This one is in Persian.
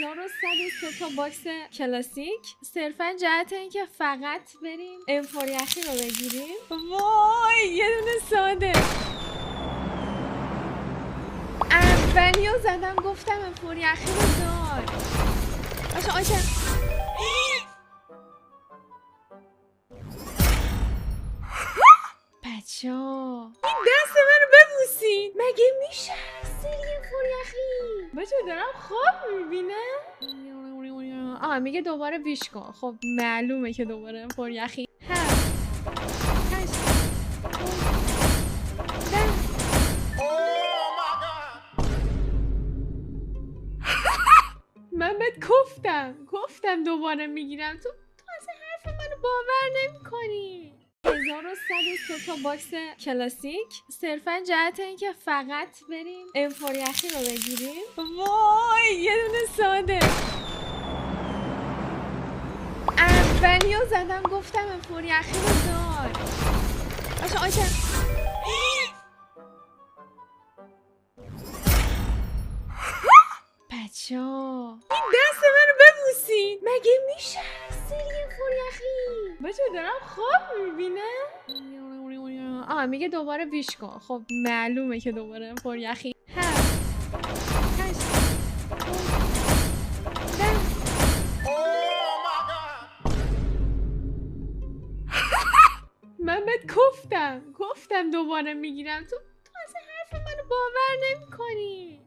1103 تا باکس کلاسیک صرفا جهت اینکه فقط بریم M4 یخی رو بگیریم. وای یه دونه ساده اولی رو زدم گفتم M4 یخی رو دار باشه آیتم. بچه‌ها این دست منو ببوسین مگه میشه سری M4 یخی؟ بچه دارم خواب میبینم. میگه دوباره بیش کن. خب معلومه که دوباره M4 یخی. 7 8 من بهت گفتم دوباره میگیرم. تو اصلا حرف منو باور نمی‌کنی. 1103 تا باکس کلاسیک صرفا جهت اینکه فقط بریم M4 یخی رو بگیریم. وای یه دونه ساده اولی رو زدم گفتم M4 یخی رو دار باشه آیتم. بچه‌ها این دست منو ببوسین مگه میشه سری M4 یخی؟ بچه دارم خواب میبینم. میگه دوباره بیش کن. خب معلومه که دوباره M4 یخی. 7 8 من بهت گفتم دوباره میگیرم. تو اصلا حرف منو باور نمی‌کنی.